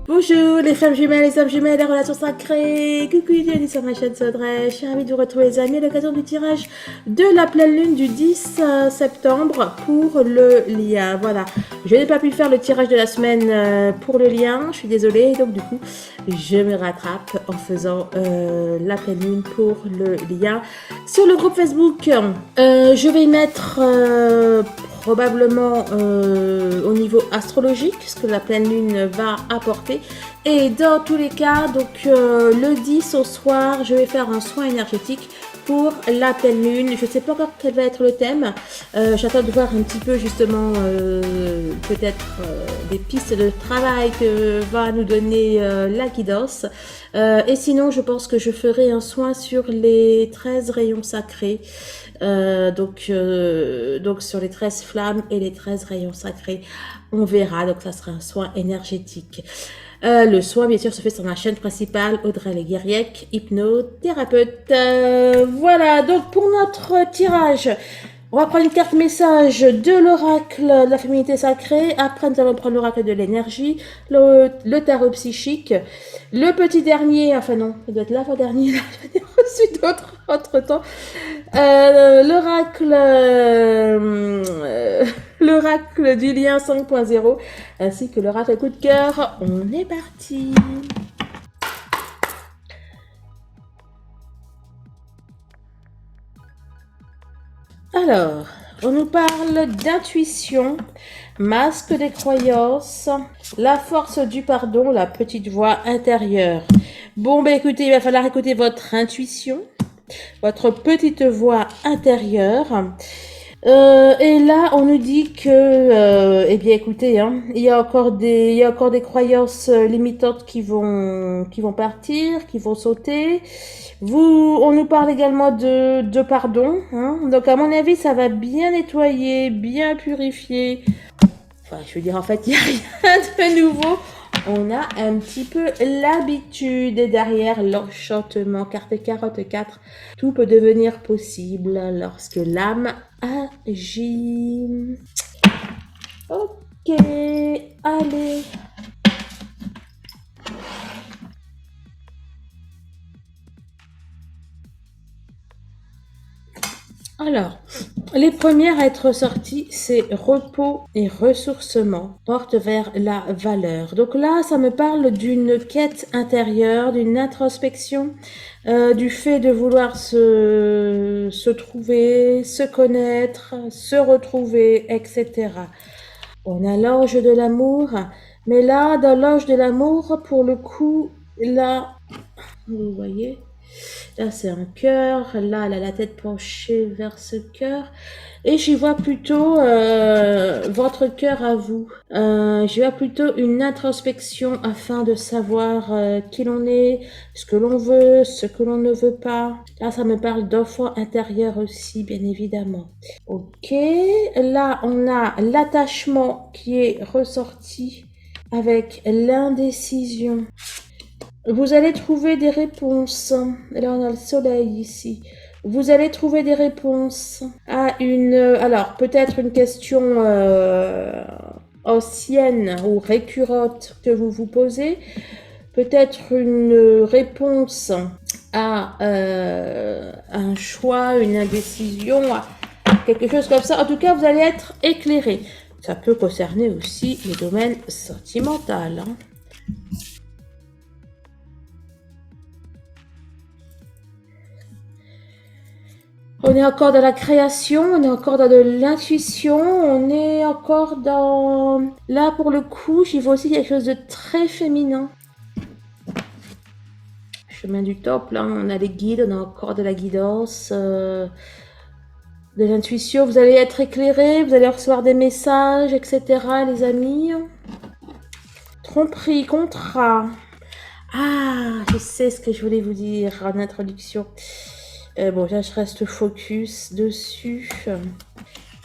Bonjour les femmes jumelles, les hommes jumelles, les relations sacrées. Coucou, bienvenue sur ma chaîne Sodré. Je suis ravie de vous retrouver les amis à l'occasion du tirage de la pleine lune du 10 septembre pour le lien. Voilà, je n'ai pas pu faire le tirage de la semaine pour le lien, je suis désolée. Donc du coup, je me rattrape en faisant la pleine lune pour le lien. Sur le groupe Facebook, je vais y mettre probablement au niveau astrologique ce que la pleine lune va apporter. Et dans tous les cas, donc le 10 au soir, je vais faire un soin énergétique pour la pleine lune. Je ne sais pas encore quel va être le thème. J'attends de voir un petit peu justement peut-être des pistes de travail que va nous donner la guidance. Et sinon, je pense que je ferai un soin sur les 13 rayons sacrés. Donc sur les 13 flammes et les 13 rayons sacrés, on verra. Donc ça sera un soin énergétique. Le soin, bien sûr, se fait sur ma chaîne principale, Audrey Leguiriec, hypnothérapeute. Voilà, donc pour notre tirage, on va prendre une carte message de l'oracle de la féminité sacrée. Après, nous allons prendre l'oracle de l'énergie, le tarot psychique, le petit dernier, enfin non, ça doit être l'avant-dernier, j'en ai reçu d'autres entre-temps. L'oracle du lien 5.0, ainsi que l'oracle coup de cœur. On est parti. Alors, on nous parle d'intuition, masque des croyances, la force du pardon, la petite voix intérieure. Bon, ben écoutez, il va falloir écouter votre intuition, votre petite voix intérieure. Et là, on nous dit que, eh bien, écoutez, hein, il y a encore des croyances limitantes qui vont partir, qui vont sauter. On nous parle également de pardon, hein. Donc, à mon avis, ça va bien nettoyer, bien purifier. Enfin, je veux dire, en fait, il n'y a rien de nouveau. On a un petit peu l'habitude et derrière l'enchantement, carte carotte 4, tout peut devenir possible lorsque l'âme agit. Ok, allez. Alors, les premières à être sorties, c'est repos et ressourcement, porte vers la valeur. Donc là, ça me parle d'une quête intérieure, d'une introspection, du fait de vouloir se trouver, se connaître, se retrouver, etc. On a l'ange de l'amour, mais là, dans l'ange de l'amour, pour le coup, là, vous voyez, là, c'est un cœur. Là, elle a la tête penchée vers ce cœur. Et j'y vois plutôt votre cœur à vous. J'y vois plutôt une introspection afin de savoir qui l'on est, ce que l'on veut, ce que l'on ne veut pas. Là, ça me parle d'enfant intérieur aussi, bien évidemment. Ok. Là, on a l'attachement qui est ressorti avec l'indécision. Vous allez trouver des réponses. Là, on a le soleil ici. Vous allez trouver des réponses à alors peut-être une question ancienne ou récurrente que vous vous posez. Peut-être une réponse à un choix, une indécision, quelque chose comme ça. En tout cas, vous allez être éclairé. Ça peut concerner aussi le domaine sentimental, hein. On est encore dans la création, on est encore dans de l'intuition, on est encore dans... Là, pour le coup, j'y vois aussi quelque chose de très féminin. Chemin du top, là, on a les guides, on a encore de la guidance, de l'intuition. Vous allez être éclairés, vous allez recevoir des messages, etc., les amis. Tromperie, contrat. Ah, je sais ce que je voulais vous dire en introduction. Bon, là, je reste focus dessus.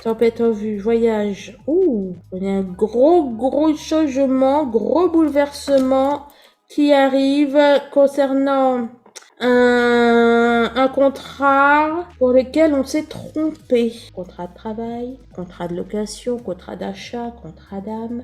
Tempête en vue, voyage. Ouh, on a un gros changement, gros bouleversement qui arrive concernant un contrat pour lequel on s'est trompé. Contrat de travail, contrat de location, contrat d'achat, contrat d'âme.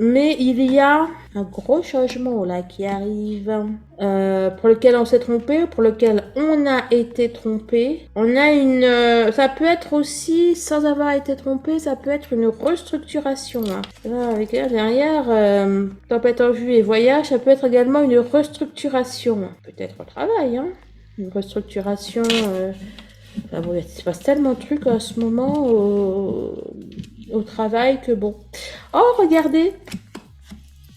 Mais il y a un gros changement là qui arrive, pour lequel on s'est trompé, pour lequel on a été trompé. On a ça peut être aussi, sans avoir été trompé, ça peut être une restructuration. Hein. Là, avec là, derrière, tempête en vue et voyage, ça peut être également une restructuration. Peut-être au travail, hein. Une restructuration. Enfin bon, il se passe tellement de trucs en ce moment au travail que bon. Oh, regardez!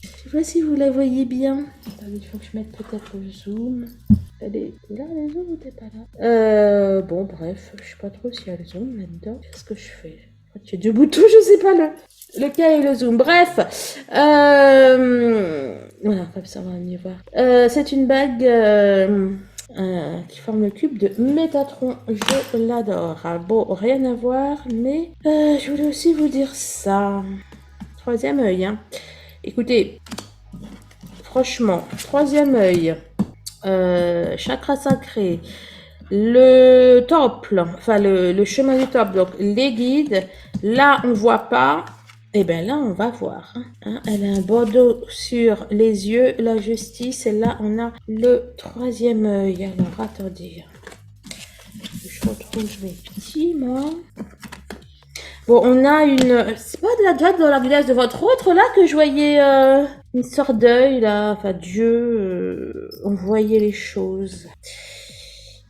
Je sais pas si vous la voyez bien. Attendez, il faut que je mette peut-être le zoom. Elle est là, le zoom ou t'es pas là? Bon, bref, je sais pas trop s'il y a le zoom là-dedans. Qu'est-ce que je fais? Tu es debout tout, je sais pas lequel est le zoom. Bref, voilà, comme ça on va mieux voir. C'est une bague qui forme le cube de Métatron. Je l'adore. Ah, bon, rien à voir, mais je voulais aussi vous dire ça. Troisième œil, hein. Écoutez, franchement, troisième œil, chakra sacré, le temple, enfin le chemin du temple, donc les guides, là on voit pas, et bien là on va voir. Hein. Elle a un bandeau sur les yeux, la justice, et là on a le troisième œil. Alors attendez, je retrouve mes petits, moi. Bon, on a c'est pas de la droite dans la village de votre autre, là, que je voyais une sorte d'œil, là. Enfin, Dieu, on voyait les choses.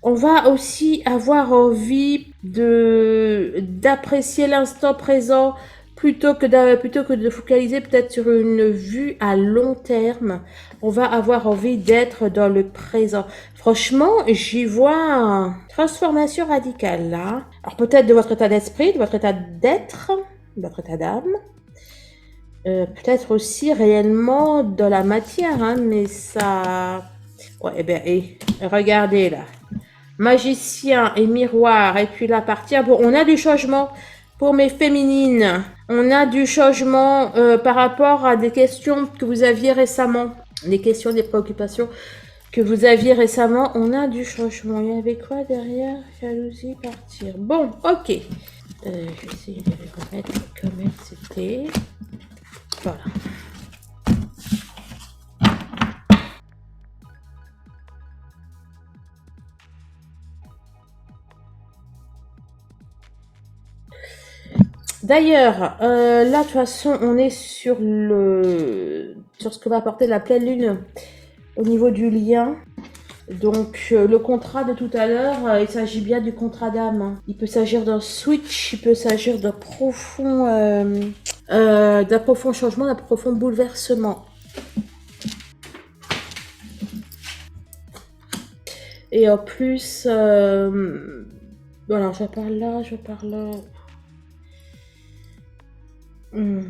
On va aussi avoir envie d'apprécier l'instant présent plutôt que de focaliser peut-être sur une vue à long terme. On va avoir envie d'être dans le présent. Franchement, j'y vois une transformation radicale là. Alors peut-être de votre état d'esprit, de votre état d'être, de votre état d'âme. Peut-être aussi réellement dans la matière, hein, mais ça... Ouais, eh bien, regardez là. Magicien et miroir, et puis la partie... Bon, on a du changement pour mes féminines. On a du changement par rapport à des questions que vous aviez récemment. Des questions, des préoccupations que vous aviez récemment. On a du changement. Il y avait quoi derrière? Jalousie, partir. Bon, ok. Je vais essayer de les remettre comme c'était. Voilà. D'ailleurs, là, de toute façon, on est sur ce que va apporter la pleine lune au niveau du lien. Donc, le contrat de tout à l'heure, il s'agit bien du contrat d'âme. Il peut s'agir d'un switch, il peut s'agir d'un profond changement, d'un profond bouleversement. Et en plus, voilà, je parle là. Bon,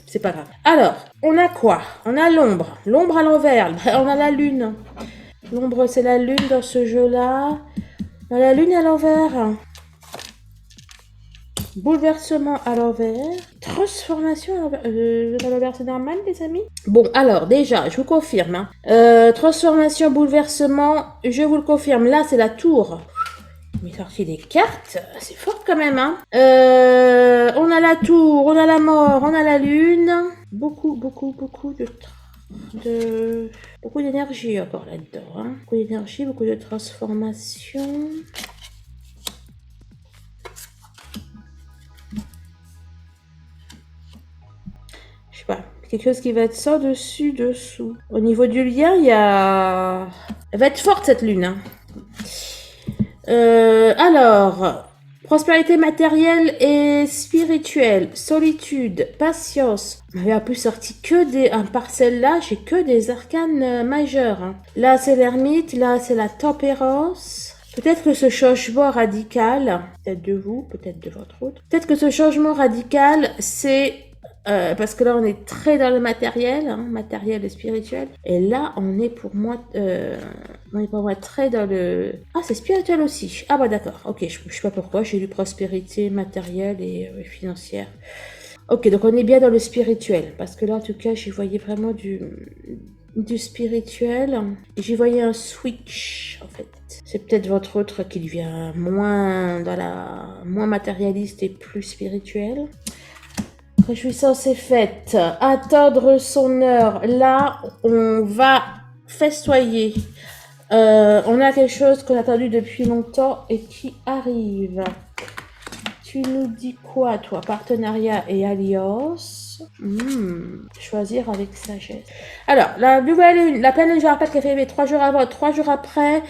c'est pas grave. Alors, on a quoi? On a l'ombre. L'ombre à l'envers. On a la lune. L'ombre, c'est la lune dans ce jeu-là. On a la lune à l'envers. Bouleversement à l'envers. Transformation à l'envers, c'est normal, les amis? Bon, alors, déjà, je vous confirme. Hein. Transformation, bouleversement, je vous le confirme. Là, c'est la tour. Mais sorti des cartes, c'est fort quand même, hein. On a la tour, on a la mort, on a la lune. Beaucoup d'énergie encore là-dedans, hein. Beaucoup d'énergie, beaucoup de transformation. Je sais pas, quelque chose qui va être ça dessus, dessous. Au niveau du lien, il y a... Elle va être forte cette lune, hein. Alors, prospérité matérielle et spirituelle, solitude, patience. Il n'y a plus sorti que un parcelle là, j'ai que des arcanes majeurs. Hein. Là, c'est l'ermite, là, c'est la tempérance. Peut-être que ce changement radical, peut-être de vous, peut-être de votre autre, peut-être que ce changement radical, c'est... parce que là, on est très dans le matériel, hein, matériel et spirituel. Et là, on est pour moi très dans le... Ah, c'est spirituel aussi. Ah bah d'accord, ok, je sais pas pourquoi, j'ai lu prospérité matérielle et financière. Ok, donc on est bien dans le spirituel. Parce que là, en tout cas, j'y voyais vraiment du spirituel. J'y voyais un switch, en fait. C'est peut-être votre autre qui devient moins matérialiste et plus spirituel. Réjouissance est faite. Attendre son heure. Là, on va festoyer. On a quelque chose qu'on a attendu depuis longtemps et qui arrive. Tu nous dis quoi, toi? Partenariat et alliance. Choisir avec sagesse. Alors, la nouvelle lune, la pleine lune, je rappelle qu'elle fait effet 3 jours avant, 3 jours après.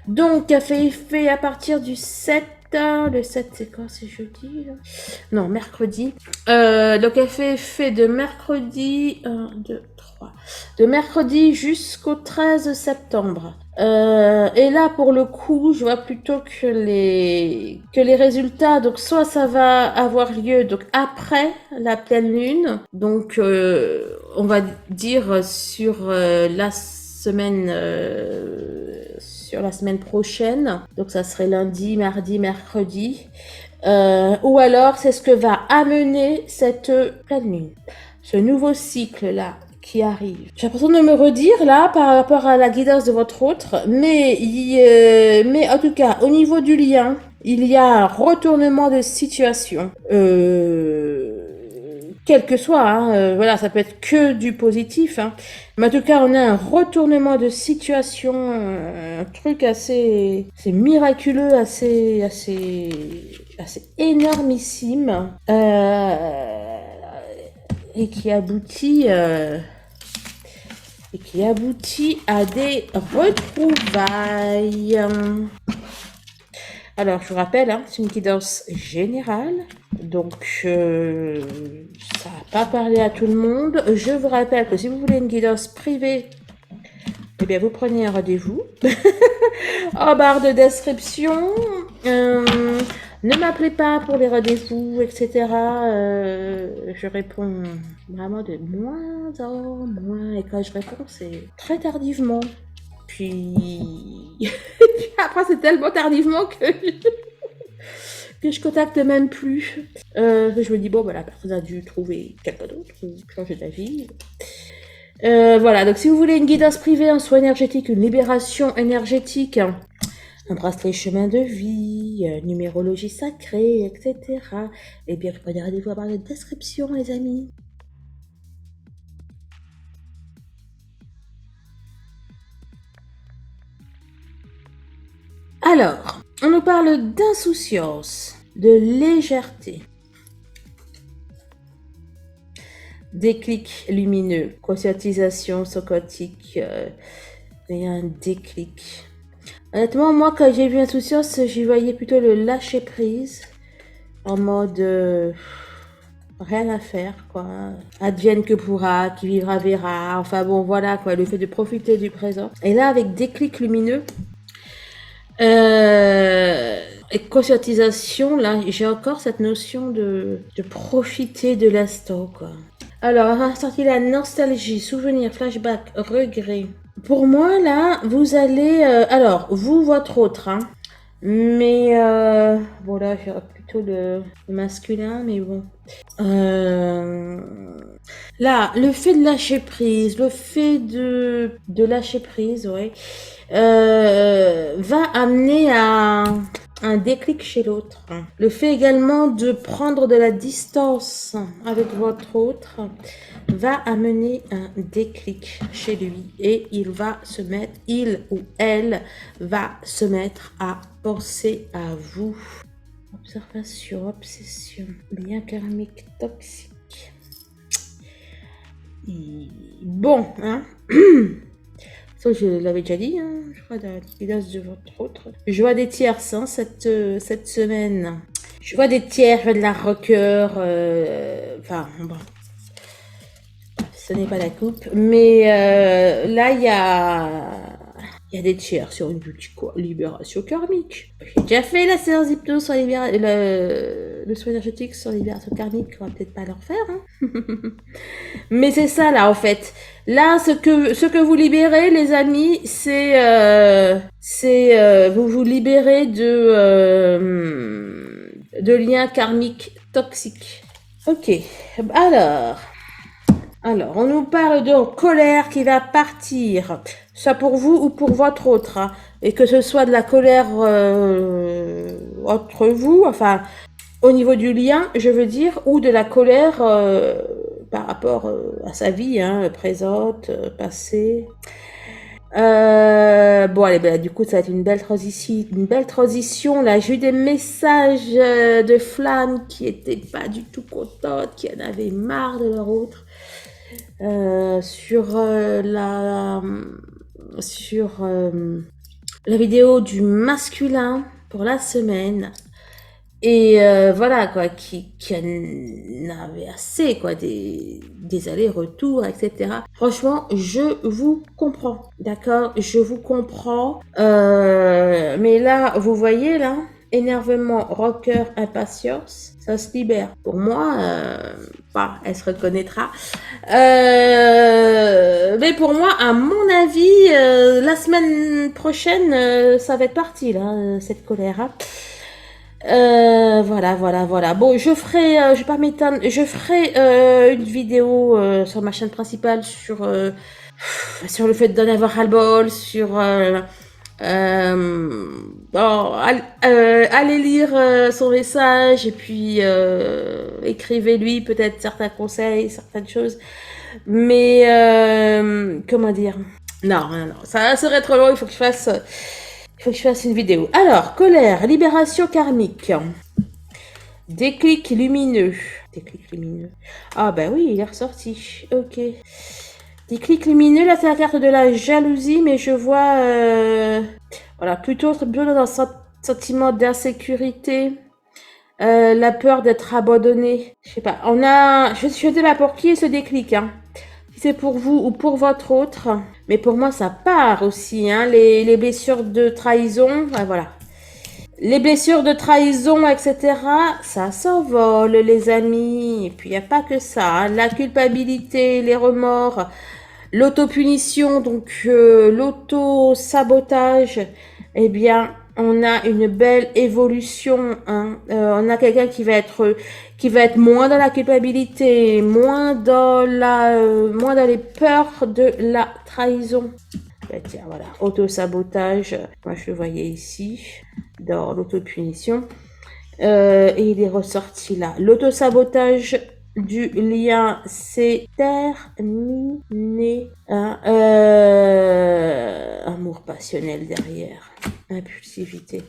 Donc, elle fait effet à partir du 7. Le 7, c'est quand? C'est jeudi, là? Non, mercredi. Donc, elle fait effet de mercredi 1, 2, 3. De mercredi jusqu'au 13 septembre. Et là, pour le coup, je vois plutôt que les résultats, donc soit ça va avoir lieu donc après la pleine lune, donc on va dire sur la semaine prochaine, donc ça serait lundi, mardi, mercredi, ou alors c'est ce que va amener cette pleine lune, ce nouveau cycle là qui arrive. J'ai l'impression de me redire là par rapport à la guidance de votre autre, mais en tout cas au niveau du lien, il y a un retournement de situation. Quel que soit, hein, voilà, ça peut être que du positif, hein. Mais en tout cas, on a un retournement de situation, un truc assez miraculeux, assez énormissime, et qui aboutit à des retrouvailles. Alors, je vous rappelle, hein, c'est une guidance générale, donc ça va pas parler à tout le monde. Je vous rappelle que si vous voulez une guidance privée, eh bien, vous prenez un rendez-vous en barre de description. Ne m'appelez pas pour les rendez-vous, etc. Je réponds vraiment de moins en moins. Et quand je réponds, c'est très tardivement. Puis après, c'est tellement tardivement que je contacte même plus. Je me dis, bon, bah, la personne a dû trouver quelqu'un d'autre ou changer d'avis. Voilà, donc si vous voulez une guidance privée, un soin énergétique, une libération énergétique, un bracelet chemin de vie, numérologie sacrée, etc. Eh bien, vous prenez rendez-vous à barre de description, les amis. Alors, on nous parle d'insouciance, de légèreté. Déclic lumineux, conscientisation, son quantique, il y a un déclic. Honnêtement, moi, quand j'ai vu insouciance, j'y voyais plutôt le lâcher prise, en mode rien à faire, quoi. Advienne que pourra, qui vivra verra. Enfin bon, voilà, quoi, le fait de profiter du présent. Et là, avec déclic lumineux, et conscientisation, là, j'ai encore cette notion de profiter de l'instant, quoi. Alors, on a sorti la nostalgie, souvenir, flashback, regret. Pour moi, là, vous allez... alors, vous, votre autre, hein. Mais, bon, là, j'ai plutôt le masculin, mais bon. Là, le fait de lâcher prise, le fait de lâcher prise, ouais, va amener à un déclic chez l'autre. Le fait également de prendre de la distance avec votre autre va amener un déclic chez lui et il ou elle va se mettre à penser à vous. Observation, obsession, lien karmique toxique. Bon, hein. Ça, je l'avais déjà dit, hein, je crois, dans la guidance de votre autre. Je vois des tierces, hein, cette semaine. Je vois des tiers, je vois de la rocker, enfin, bon. Ce n'est pas la coupe, mais là, il y a des tiers sur une libération karmique. J'ai déjà fait la séance d'hypnose sur le soin énergétique sur libération karmique, on va peut-être pas le refaire, hein. Mais c'est ça, là, en fait. Là, ce que vous libérez, les amis, c'est vous vous libérez de liens karmiques toxiques. Ok, alors, on nous parle de colère qui va partir, soit pour vous ou pour votre autre, hein, et que ce soit de la colère entre vous, enfin, au niveau du lien, je veux dire, ou de la colère par rapport à sa vie, hein, présente, passée. Bon, allez, ben, du coup, ça va être une belle transition. Là, j'ai eu des messages de flammes qui étaient pas du tout contentes, qui en avaient marre de leur autre, sur la vidéo du masculin pour la semaine. Et voilà, quoi, qui en avait assez, quoi, des allers-retours, etc. Franchement, je vous comprends, d'accord? Je vous comprends. Mais là, vous voyez, là, énervement, rocker, impatience, ça se libère. Pour moi, elle se reconnaîtra. Mais pour moi, à mon avis, la semaine prochaine, ça va être parti, là, cette colère, hein. Voilà. Bon, je vais pas m'étendre, je ferai une vidéo sur ma chaîne principale sur le fait d'en avoir ras-le-bol, sur bon, allez lire son message et puis écrivez-lui peut-être certains conseils, certaines choses. Mais comment dire? Non, ça serait trop long. Il faut que je fasse une vidéo. Alors, colère, libération karmique. Déclic lumineux. Ah bah oui, il est ressorti. Ok. Déclic lumineux, là c'est la carte de la jalousie, mais je vois... voilà, plutôt dans un sentiment d'insécurité. La peur d'être abandonné. Je sais pas. Je sais pas pour qui est ce déclic, hein. Si c'est pour vous ou pour votre autre. Mais pour moi, ça part aussi, hein. Les blessures de trahison, voilà. Les blessures de trahison, etc., ça s'envole, les amis. Et puis, il n'y a pas que ça, hein. La culpabilité, les remords, l'autopunition, donc l'auto-sabotage, eh bien, on a une belle évolution, hein. On a quelqu'un qui va être moins dans la culpabilité, moins dans les peurs de la trahison. Ben tiens, voilà, auto-sabotage, moi je le voyais ici, dans l'autopunition, et il est ressorti là. L'auto-sabotage du lien, c'est terminé, hein. Amour passionnel derrière, impulsivité.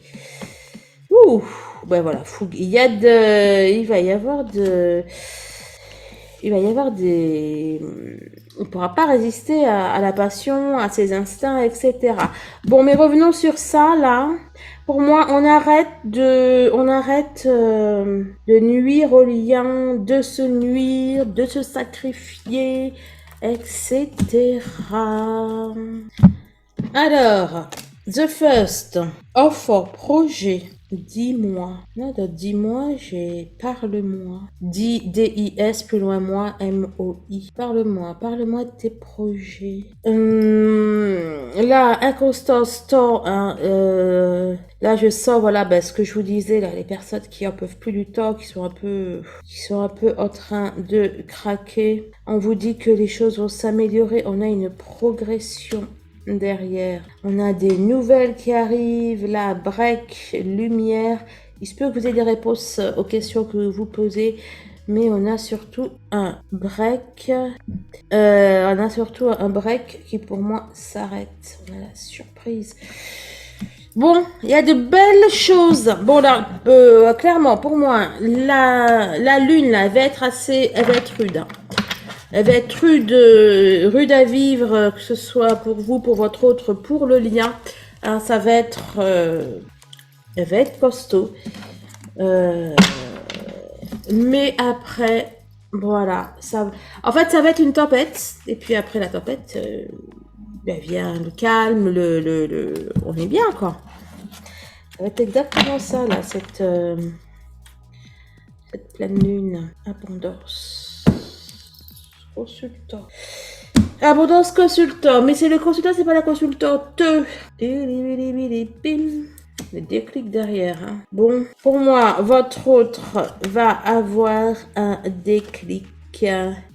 Ouh, ben voilà, fougue. Il va y avoir des... On ne pourra pas résister à la passion, à ses instincts, etc. Bon, mais revenons sur ça, là. Pour moi, on arrête de nuire au lien, de se nuire, de se sacrifier, etc. Alors, the first offer projet. Dis-moi. Non, dis-moi, j'ai parle-moi. D-I-S, plus loin moi, M-O-I. Parle-moi de tes projets. Là, inconstance, temps, hein, là, je sens, voilà, ben, ce que je vous disais, là, les personnes qui en peuvent plus du temps, qui sont un peu en train de craquer. On vous dit que les choses vont s'améliorer. On a une progression derrière. On a des nouvelles qui arrivent, là, break, lumière. Il se peut que vous ayez des réponses aux questions que vous posez, mais on a surtout un break. Qui pour moi s'arrête. On a la surprise. Bon, il y a de belles choses. Bon, là, clairement, pour moi, la lune, là, elle va être rude, hein. Elle va être rude à vivre, que ce soit pour vous, pour votre autre, pour le lien. Hein, elle va être costaud. Mais après, voilà. En fait, ça va être une tempête. Et puis après la tempête, vient le calme, on est bien, quoi. Ça va être exactement ça, là, cette pleine lune. Abondance. Consultant. Abondance consultant. Mais c'est le consultant, c'est pas la consultante. Le déclic derrière. Hein. Bon, pour moi, votre autre va avoir un déclic.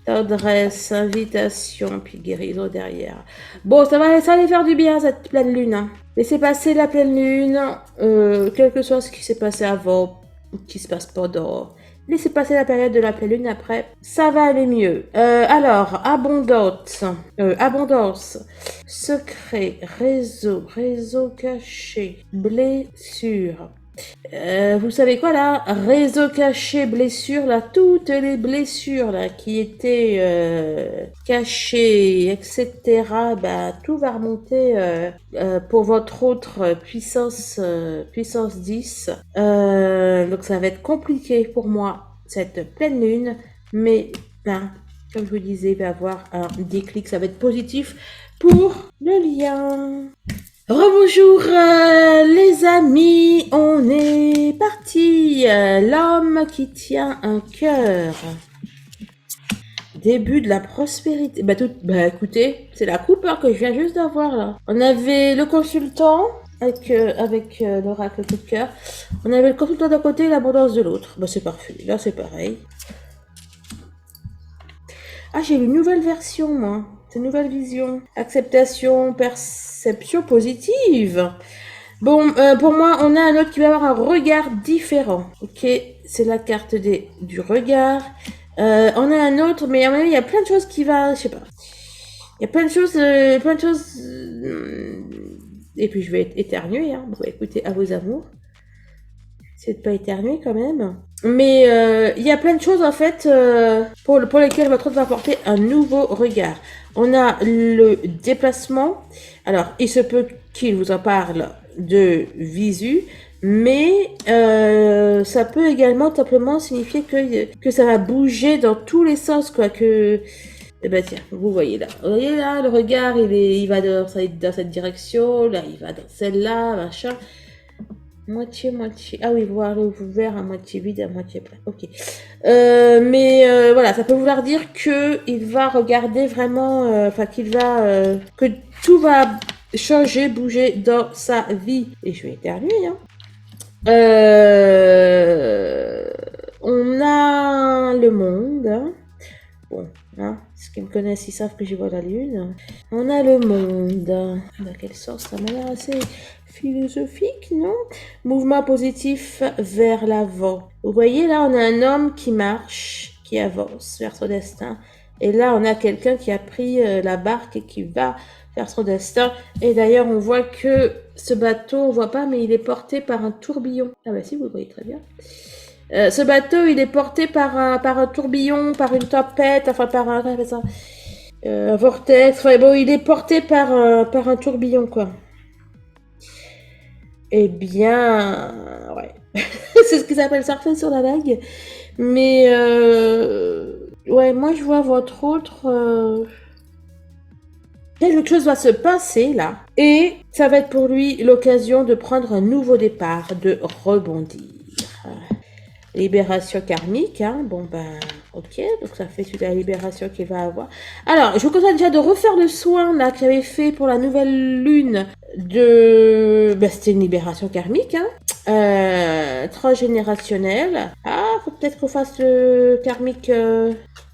Tendresse, invitation, puis guérison derrière. Bon, ça va aller faire du bien, cette pleine lune. Hein. Laissez passer la pleine lune. Quel que soit ce qui s'est passé avant. qui se passe pendant... Laissez passer la période de la pleine lune, après, ça va aller mieux. Alors, abondance, secret, réseau caché, blessure. Vous savez quoi là? Réseau caché, blessure, là, toutes les blessures là qui étaient cachées, etc. Bah, tout va remonter pour votre autre puissance 10. Donc ça va être compliqué pour moi cette pleine lune, mais ben, comme je vous disais, il va y avoir un déclic, ça va être positif pour le lien. Rebonjour les amis, on est parti. L'homme qui tient un cœur. Début de la prospérité. Bah écoutez, c'est la coupe que je viens juste d'avoir là. On avait le consultant avec l'oracle coup de cœur. On avait le consultant d'un côté et l'abondance de l'autre. Bah c'est parfait, là c'est pareil. Ah, j'ai une nouvelle version moi. C'est une nouvelle vision. Acceptation, perception positive. Bon, pour moi, on a un autre qui va avoir un regard différent. Ok, c'est la carte du regard. On a un autre, mais à mon avis, il y a plein de choses qui va... Je sais pas. Il y a plein de choses... Et puis, je vais éternuer. Hein. Bon, écoutez, à vos amours. C'est de pas éternuer quand même. Mais il y a plein de choses, en fait, pour lesquelles votre autre va apporter un nouveau regard. On a le déplacement. Alors, il se peut qu'il vous en parle de visu, mais ça peut également simplement signifier que ça va bouger dans tous les sens, quoi. Eh ben tiens, vous voyez là, le regard, il va dans cette direction, là, il va dans celle-là, machin. Moitié. Ah oui, voir le verre à moitié vide, à moitié plein. Ok. Mais voilà, ça peut vouloir dire que il va regarder vraiment, que tout va changer, bouger dans sa vie. Et je vais éternuer, hein. On a le monde. Hein. Bon, hein, ceux qui me connaissent, ils savent que j'y vois la lune. On a le monde. Dans quel sens? Ça m'a l'air assez philosophique, non? Mouvement positif vers l'avant. Vous voyez, là, on a un homme qui marche, qui avance vers son destin. Et là, on a quelqu'un qui a pris la barque et qui va vers son destin. Et d'ailleurs, on voit que ce bateau, on voit pas, mais il est porté par un tourbillon. Ah bah si, vous le voyez très bien. Ce bateau, il est porté par un tourbillon, par une tempête, enfin par un vortex. Enfin bon, il est porté par un tourbillon, quoi. Eh bien, ouais. C'est ce qu'ils appellent surfer sur la vague. Mais, ouais, moi je vois votre autre... Quelque chose va se passer là. Et ça va être pour lui l'occasion de prendre un nouveau départ, de rebondir. Libération karmique, hein. Bon ben, ok, donc ça fait suite à la libération qu'il va avoir. Alors, je vous conseille déjà de refaire le soin là qu'il avait fait pour la nouvelle lune de... Ben, c'était une libération karmique, hein. Transgénérationnelle. Ah, faut peut-être qu'on fasse le karmique...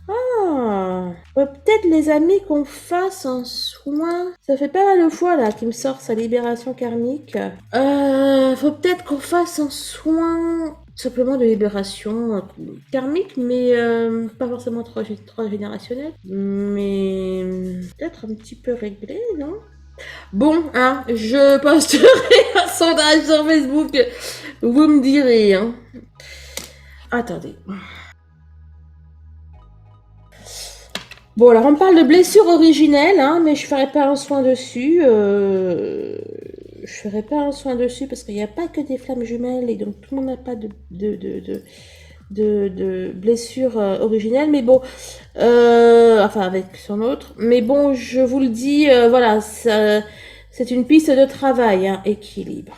Ah, peut-être les amis qu'on fasse un soin. Ça fait pas mal de fois là qu'il me sort sa libération karmique. Faut peut-être qu'on fasse un soin simplement de libération karmique, mais pas forcément transgénérationnel. Mais peut-être un petit peu réglé, non? Bon, hein, je posterai un sondage sur Facebook. Vous me direz, hein. Attendez. Bon, alors on parle de blessure originelle, hein, mais je ferai pas un soin dessus. Je ferai pas un soin dessus parce qu'il n'y a pas que des flammes jumelles et donc tout le monde n'a pas de blessure originelle. Mais bon, enfin avec son autre. Mais bon, je vous le dis, voilà, c'est une piste de travail, hein, équilibre.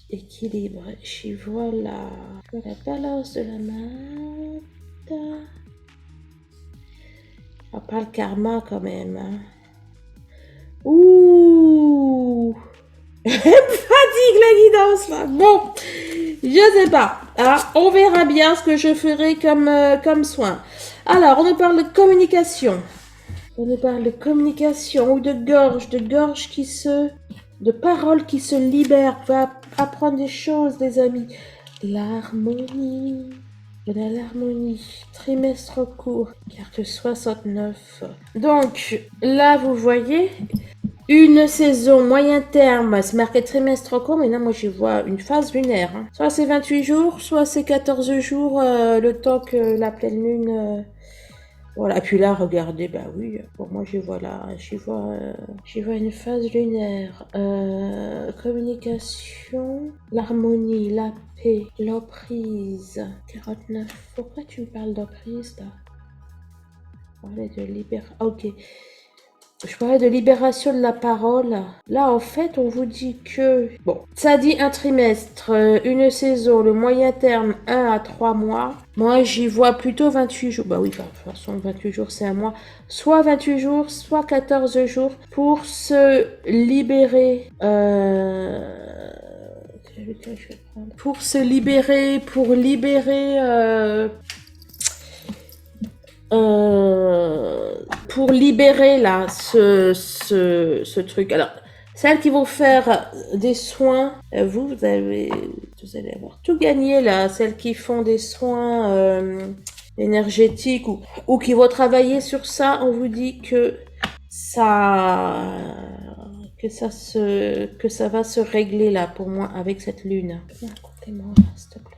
Équilibre, j'y vois la balance de la main. On parle karma quand même. Hein. Ouh, elle me fatigue la guidance là. Bon, je sais pas. Hein, on verra bien ce que je ferai comme soin. Alors, on nous parle de communication. On nous parle de communication ou de gorge qui se de paroles qui se libèrent. Vous pouvez apprendre des choses, les amis. L'harmonie. Il y a l'harmonie. Trimestre court. Carte 69. Donc, là, vous voyez, une saison moyen terme, c'est marqué trimestre court, mais là, moi, j'y vois une phase lunaire. Hein. Soit c'est 28 jours, soit c'est 14 jours, le temps que la pleine lune... voilà, et puis là, regardez, bah oui, pour moi, j'y vois là, j'y vois une phase lunaire. Communication, l'harmonie, la paix, l'emprise. 49. Pourquoi tu me parles d'emprise, là? Je parlais de libération. Ok. Je parlais de libération de la parole. Là, en fait, on vous dit que... Bon, ça dit un trimestre, une saison, le moyen terme, 1 à 3 mois. Moi, j'y vois plutôt 28 jours. Bah oui, de toute façon, 28 jours, c'est un mois. Soit 28 jours, soit 14 jours pour se libérer... Pour se libérer, pour libérer... pour libérer là ce truc. Alors, celles qui vont faire des soins, vous allez avoir tout gagné là. Celles qui font des soins énergétiques ou qui vont travailler sur ça, on vous dit que ça va se régler là pour moi avec cette lune. Racontez-moi, s'il te plaît.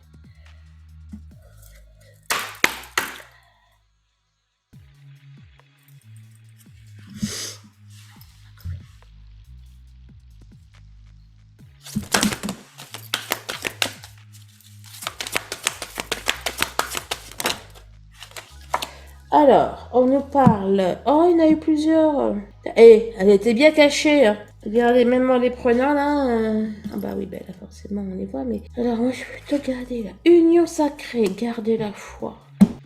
Alors, on nous parle... Oh, il y en a eu plusieurs. Eh, elle était bien cachée. Hein. Regardez, même en les prenant, là... Ah bah oui, ben là, forcément, on les voit, mais... Alors, moi, je vais plutôt garder, là. Union sacrée, garder la foi.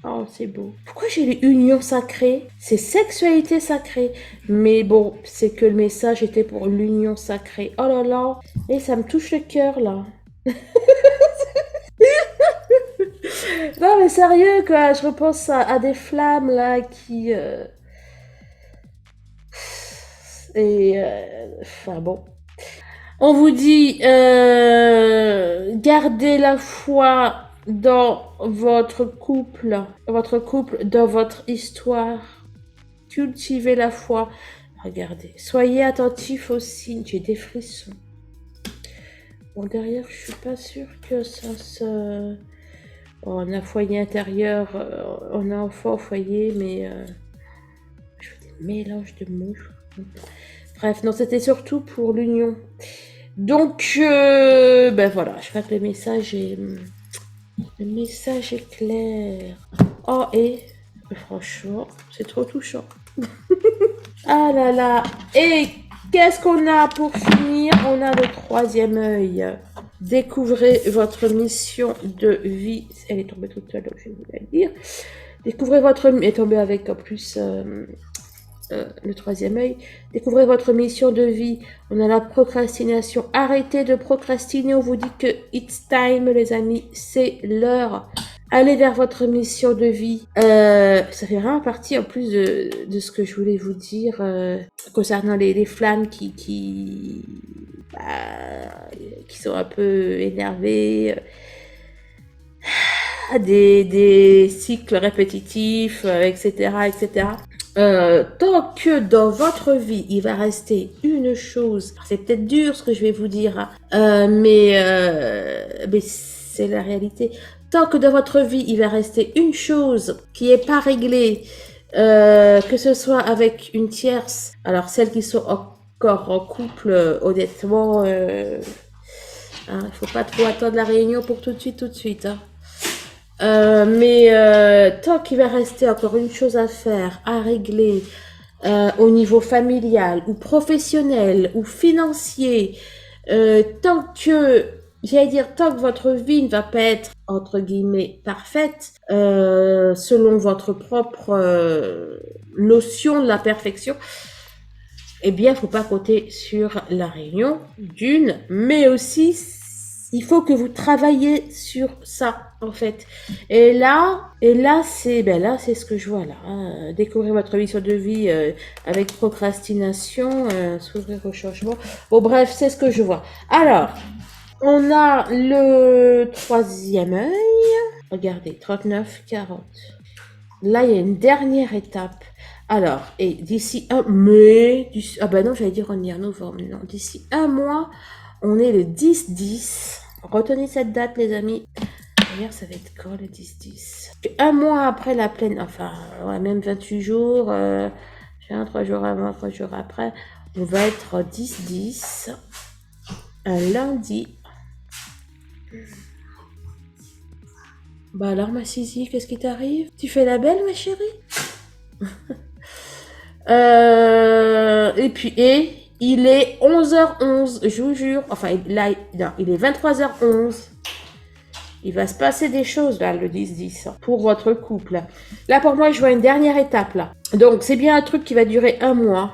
Oh, c'est beau. Pourquoi j'ai lu union sacrée? C'est sexualité sacrée. Mais bon, c'est que le message était pour l'union sacrée. Oh là là. Et ça me touche le cœur, là. Non mais sérieux quoi, je repense à des flammes là qui... Enfin bon. On vous dit, gardez la foi dans votre couple, dans votre histoire. Cultivez la foi. Regardez, soyez attentifs aux signes, j'ai des frissons. Bon derrière, je suis pas sûre que ça se... On a foyer intérieur, on a enfant au foyer, mais je fais des mélanges de mots. Bref, non, c'était surtout pour l'union. Donc, ben voilà, je crois que le message est clair. Oh, et franchement, c'est trop touchant. Ah là là, et qu'est-ce qu'on a pour finir? On a le troisième œil. Découvrez votre mission de vie. Elle est tombée toute seule, donc je vais vous la dire. Découvrez votre... Elle est tombée avec en plus le troisième œil. Découvrez votre mission de vie. On a la procrastination. Arrêtez de procrastiner. On vous dit que it's time, les amis. C'est l'heure. Allez vers votre mission de vie. Ça fait vraiment partie en plus de ce que je voulais vous dire concernant les flammes qui sont un peu énervées. Des cycles répétitifs, etc., etc. Tant que dans votre vie, il va rester une chose, c'est peut-être dur ce que je vais vous dire, mais c'est la réalité. Tant que dans votre vie, il va rester une chose qui n'est pas réglée, que ce soit avec une tierce, alors celles qui sont encore en couple, honnêtement, il faut pas trop attendre la réunion pour tout de suite. Hein. Mais tant qu'il va rester encore une chose à faire, à régler au niveau familial ou professionnel ou financier, tant que votre vie ne va pas être entre guillemets parfaite selon votre propre notion de la perfection, eh bien, faut pas compter sur la réunion d'une, mais aussi Il faut que vous travaillez sur ça, en fait. C'est ce que je vois là. Hein. Découvrir votre mission de vie avec procrastination, s'ouvrir au changement. Bon, bref, c'est ce que je vois. Alors, on a le troisième œil. Regardez, 39, 40. Là, il y a une dernière étape. Alors, et d'ici un mai, ah ben non, j'allais dire on est en novembre, non, d'ici un mois, on est le 10-10. Retenez cette date, les amis. D'ailleurs, ça va être quand le 10-10? Un mois après la pleine, enfin, ouais, même 28 jours, 3 jours avant, 3 jours après, on va être 10-10, un lundi. Bah alors, ma Sisi, qu'est-ce qui t'arrive? Tu fais la belle, ma chérie? Il est 11h11, je vous jure. Enfin, là, non, il est 23h11. Il va se passer des choses, là, le 10-10, pour votre couple. Là, pour moi, je vois une dernière étape, là. Donc, c'est bien un truc qui va durer un mois.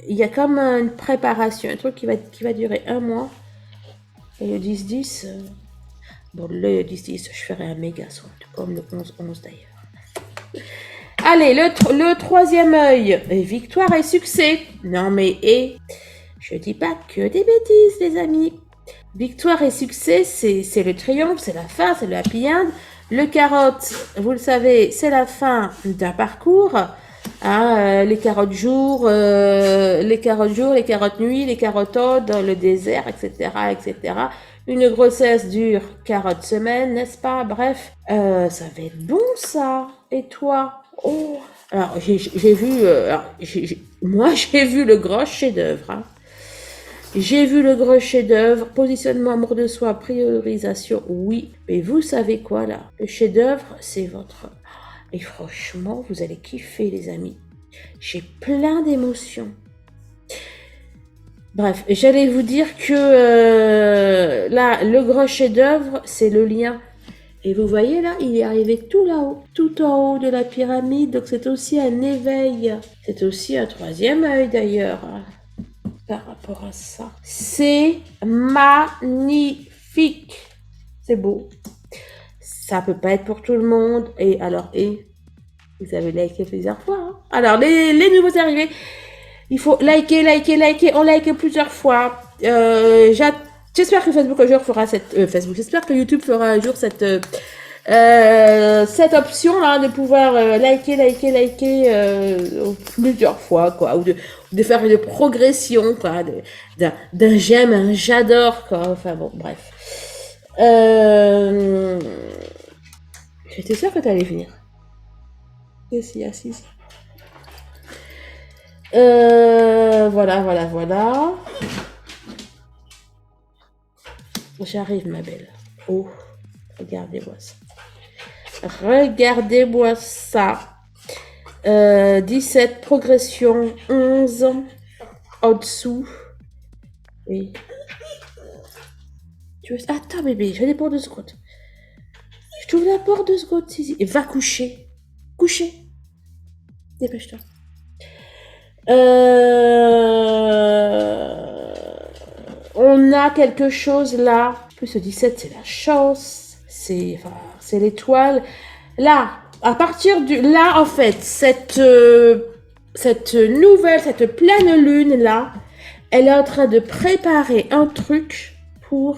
Il y a comme une préparation, un truc qui va durer un mois. Et le 10-10... Bon, le 10-10, je ferai un méga son, comme le 11-11 d'ailleurs. Allez, le troisième œil, victoire et succès. Non mais, je dis pas que des bêtises, les amis. Victoire et succès, c'est le triomphe, c'est la fin, c'est le happy end. Le carotte, vous le savez, c'est la fin d'un parcours. Hein, les carottes jour, les carottes nuit, les carottes dans le désert, etc., etc. Une grossesse dure 40 semaines, n'est-ce pas? Bref, ça va être bon ça. Et toi? Oh, alors j'ai vu, moi j'ai vu le gros chef-d'œuvre. Hein. J'ai vu le gros chef-d'œuvre, positionnement, amour de soi, priorisation, oui. Mais vous savez quoi là? Le chef-d'œuvre, c'est votre... Et franchement, vous allez kiffer les amis. J'ai plein d'émotions. Bref, j'allais vous dire que là, le gros chef-d'œuvre, c'est le lien. Et vous voyez là, il est arrivé tout là-haut, tout en haut de la pyramide. Donc c'est aussi un éveil. C'est aussi un troisième œil d'ailleurs. Hein, par rapport à ça. C'est magnifique. C'est beau. Ça peut pas être pour tout le monde. Et alors, vous avez liké plusieurs fois. Hein. Alors, les nouveaux arrivés, il faut liker. On like plusieurs fois. J'espère que Facebook un jour fera j'espère que YouTube fera un jour cette option là de pouvoir liker plusieurs fois quoi, ou de faire une progression quoi, d'un j'aime un j'adore quoi. Enfin bon, bref. J'étais sûre que t'allais venir. Ici, assise. Voilà. J'arrive, ma belle. Oh, regardez-moi ça. 17, progression, 11, en dessous. Oui. Attends, bébé, je vais pour 2 secondes. Je t'ouvre la porte 2 secondes, Sisi. Et va coucher. Dépêche-toi. On a quelque chose là. Plus le 17, c'est la chance. C'est l'étoile. Là, à partir là, en fait, cette pleine lune là, elle est en train de préparer un truc pour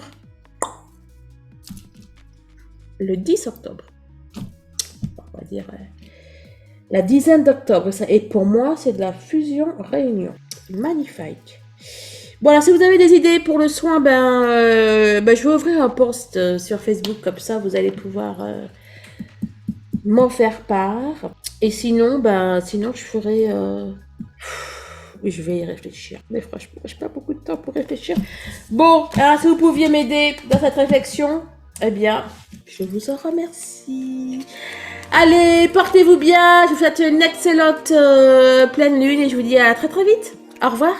le 10 octobre. On va dire la dizaine d'octobre. Et pour moi, c'est de la fusion-réunion. Magnifique. Bon, alors si vous avez des idées pour le soin, je vais ouvrir un post sur Facebook. Comme ça, vous allez pouvoir m'en faire part. Et sinon, je ferai... Oui, je vais y réfléchir. Mais franchement, je n'ai pas beaucoup de temps pour réfléchir. Bon, alors si vous pouviez m'aider dans cette réflexion, eh bien, je vous en remercie. Allez, portez-vous bien. Je vous souhaite une excellente pleine lune et je vous dis à très très vite. Au revoir.